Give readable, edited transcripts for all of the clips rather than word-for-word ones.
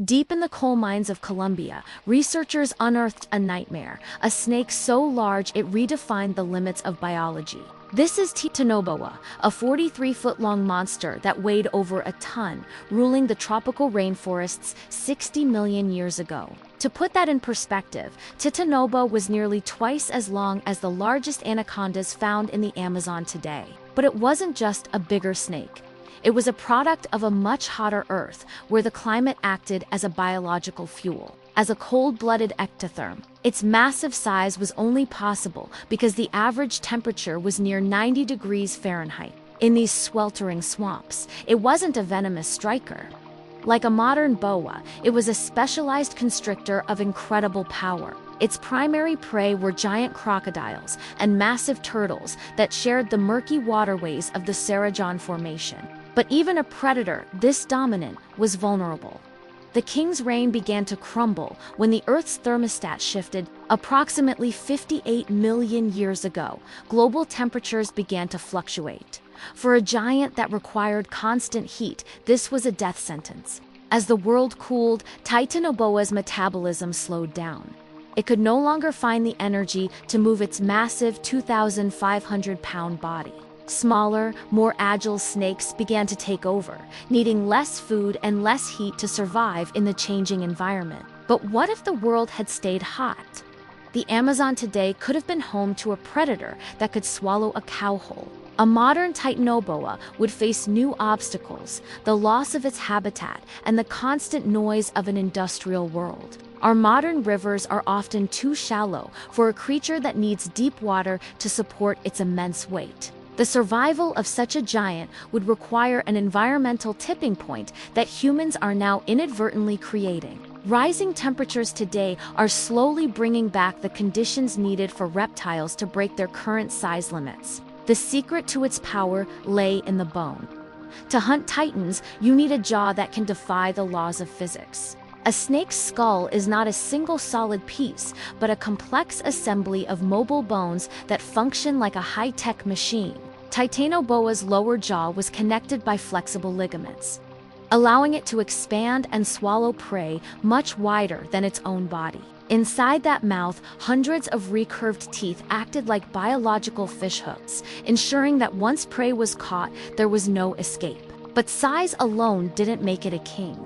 Deep in the coal mines of Colombia, researchers unearthed a nightmare, a snake so large it redefined the limits of biology. This is Titanoboa, a 43-foot-long monster that weighed over a ton, ruling the tropical rainforests 60 million years ago. To put that in perspective, Titanoboa was nearly twice as long as the largest anacondas found in the Amazon today. But it wasn't just a bigger snake. It was a product of a much hotter Earth, where the climate acted as a biological fuel. As a cold-blooded ectotherm, its massive size was only possible because the average temperature was near 90 degrees Fahrenheit. In these sweltering swamps, it wasn't a venomous striker. Like a modern boa, it was a specialized constrictor of incredible power. Its primary prey were giant crocodiles and massive turtles that shared the murky waterways of the Cerrejón formation. But even a predator this dominant was vulnerable. The king's reign began to crumble when the Earth's thermostat shifted. Approximately 58 million years ago, global temperatures began to fluctuate. For a giant that required constant heat, this was a death sentence. As the world cooled, Titanoboa's metabolism slowed down. It could no longer find the energy to move its massive 2,500-pound body. Smaller, more agile snakes began to take over, needing less food and less heat to survive in the changing environment. But what if the world had stayed hot? The Amazon today could have been home to a predator that could swallow a cow whole. A modern Titanoboa would face new obstacles, the loss of its habitat, and the constant noise of an industrial world. Our modern rivers are often too shallow for a creature that needs deep water to support its immense weight. The survival of such a giant would require an environmental tipping point that humans are now inadvertently creating. Rising temperatures today are slowly bringing back the conditions needed for reptiles to break their current size limits. The secret to its power lay in the bone. To hunt titans, you need a jaw that can defy the laws of physics. A snake's skull is not a single solid piece, but a complex assembly of mobile bones that function like a high-tech machine. Titanoboa's lower jaw was connected by flexible ligaments, allowing it to expand and swallow prey much wider than its own body. Inside that mouth, hundreds of recurved teeth acted like biological fishhooks, ensuring that once prey was caught, there was no escape. But size alone didn't make it a king.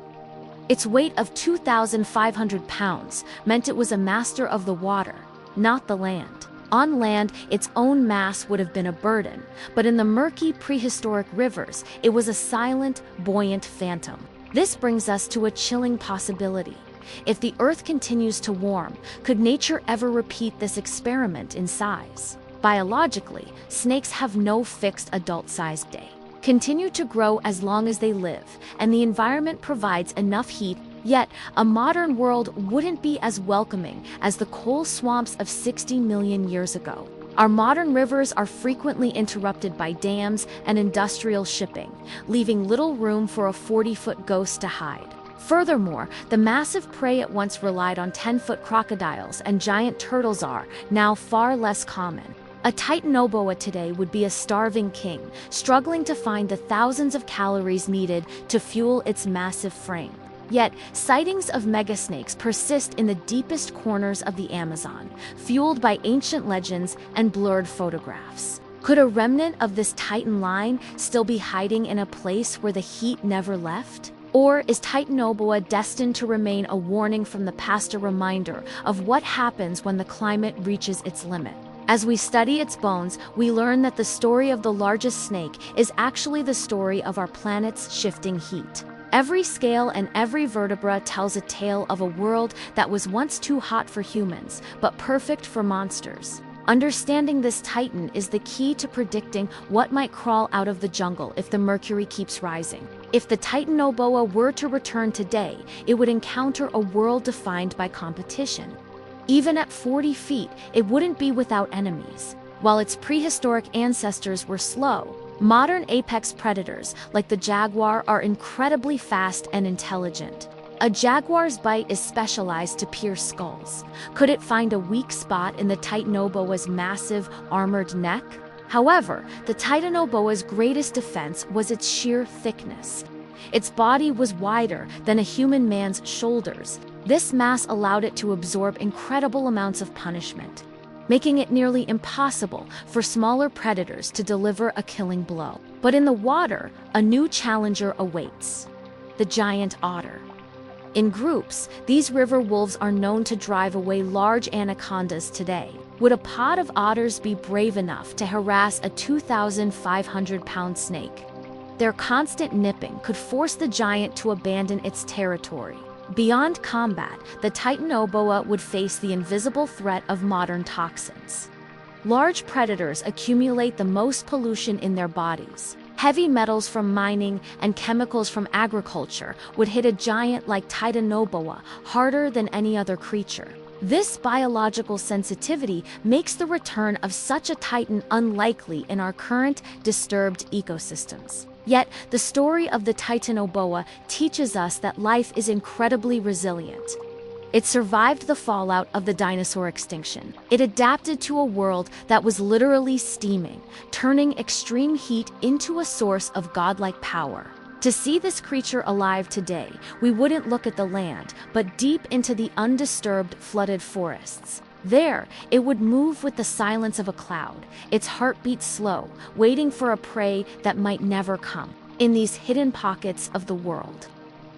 Its weight of 2,500 pounds meant it was a master of the water, not the land. On land, its own mass would have been a burden, but in the murky prehistoric rivers, it was a silent, buoyant phantom. This brings us to a chilling possibility. If the Earth continues to warm, could nature ever repeat this experiment in size? Biologically, snakes have no fixed adult-size day. Continue to grow as long as they live, and the environment provides enough heat. Yet, a modern world wouldn't be as welcoming as the coal swamps of 60 million years ago. Our modern rivers are frequently interrupted by dams and industrial shipping, leaving little room for a 40-foot ghost to hide. Furthermore, the massive prey it once relied on 10-foot crocodiles and giant turtles are now far less common. A Titanoboa today would be a starving king, struggling to find the thousands of calories needed to fuel its massive frame. Yet, sightings of megasnakes persist in the deepest corners of the Amazon, fueled by ancient legends and blurred photographs. Could a remnant of this titan line still be hiding in a place where the heat never left? Or is Titanoboa destined to remain a warning from the past, a reminder of what happens when the climate reaches its limit? As we study its bones, we learn that the story of the largest snake is actually the story of our planet's shifting heat. Every scale and every vertebra tells a tale of a world that was once too hot for humans, but perfect for monsters. Understanding this titan is the key to predicting what might crawl out of the jungle if the mercury keeps rising. If the Titanoboa were to return today, it would encounter a world defined by competition. Even at 40 feet, it wouldn't be without enemies. While its prehistoric ancestors were slow, modern apex predators, like the jaguar, are incredibly fast and intelligent. A jaguar's bite is specialized to pierce skulls. Could it find a weak spot in the Titanoboa's massive, armored neck? However, the Titanoboa's greatest defense was its sheer thickness. Its body was wider than a human man's shoulders. This mass allowed it to absorb incredible amounts of punishment, making it nearly impossible for smaller predators to deliver a killing blow. But in the water, a new challenger awaits: the giant otter. In groups, these river wolves are known to drive away large anacondas today. Would a pod of otters be brave enough to harass a 2,500-pound snake? Their constant nipping could force the giant to abandon its territory. Beyond combat, the Titanoboa would face the invisible threat of modern toxins. Large predators accumulate the most pollution in their bodies. Heavy metals from mining and chemicals from agriculture would hit a giant like Titanoboa harder than any other creature. This biological sensitivity makes the return of such a titan unlikely in our current disturbed ecosystems. Yet, the story of the Titanoboa teaches us that life is incredibly resilient. It survived the fallout of the dinosaur extinction. It adapted to a world that was literally steaming, turning extreme heat into a source of godlike power. To see this creature alive today, we wouldn't look at the land, but deep into the undisturbed, flooded forests. There, it would move with the silence of a cloud, its heartbeat slow, waiting for a prey that might never come. In these hidden pockets of the world,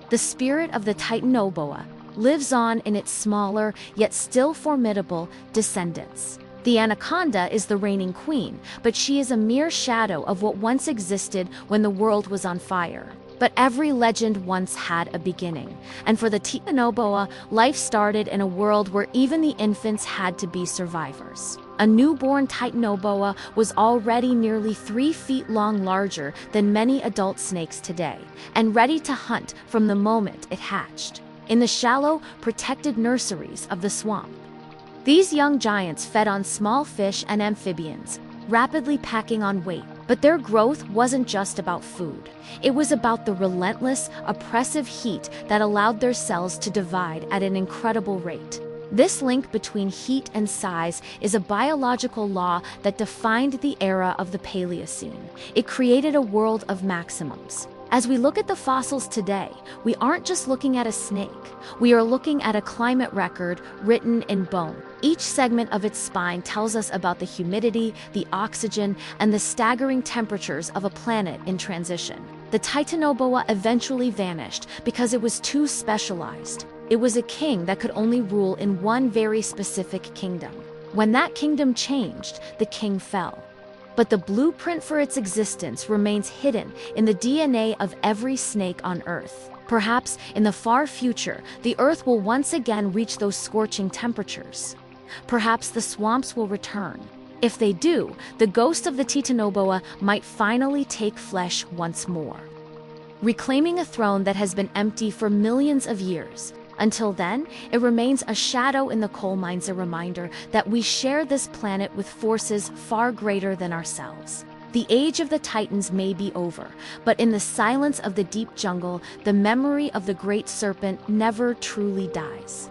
the spirit of the Titanoboa lives on in its smaller, yet still formidable, descendants. The anaconda is the reigning queen, but she is a mere shadow of what once existed when the world was on fire. But every legend once had a beginning, and for the Titanoboa, life started in a world where even the infants had to be survivors. A newborn Titanoboa was already nearly 3 feet long, larger than many adult snakes today, and ready to hunt from the moment it hatched. In the shallow, protected nurseries of the swamp, these young giants fed on small fish and amphibians, rapidly packing on weight. But their growth wasn't just about food. It was about the relentless, oppressive heat that allowed their cells to divide at an incredible rate. This link between heat and size is a biological law that defined the era of the Paleocene. It created a world of maximums. As we look at the fossils today, we aren't just looking at a snake. We are looking at a climate record written in bone. Each segment of its spine tells us about the humidity, the oxygen, and the staggering temperatures of a planet in transition. The Titanoboa eventually vanished because it was too specialized. It was a king that could only rule in one very specific kingdom. When that kingdom changed, the king fell. But the blueprint for its existence remains hidden in the DNA of every snake on Earth. Perhaps in the far future, the Earth will once again reach those scorching temperatures. Perhaps the swamps will return. If they do, the ghost of the Titanoboa might finally take flesh once more, reclaiming a throne that has been empty for millions of years. Until then, it remains a shadow in the coal mines, a reminder that we share this planet with forces far greater than ourselves. The age of the Titans may be over, but in the silence of the deep jungle, the memory of the great serpent never truly dies.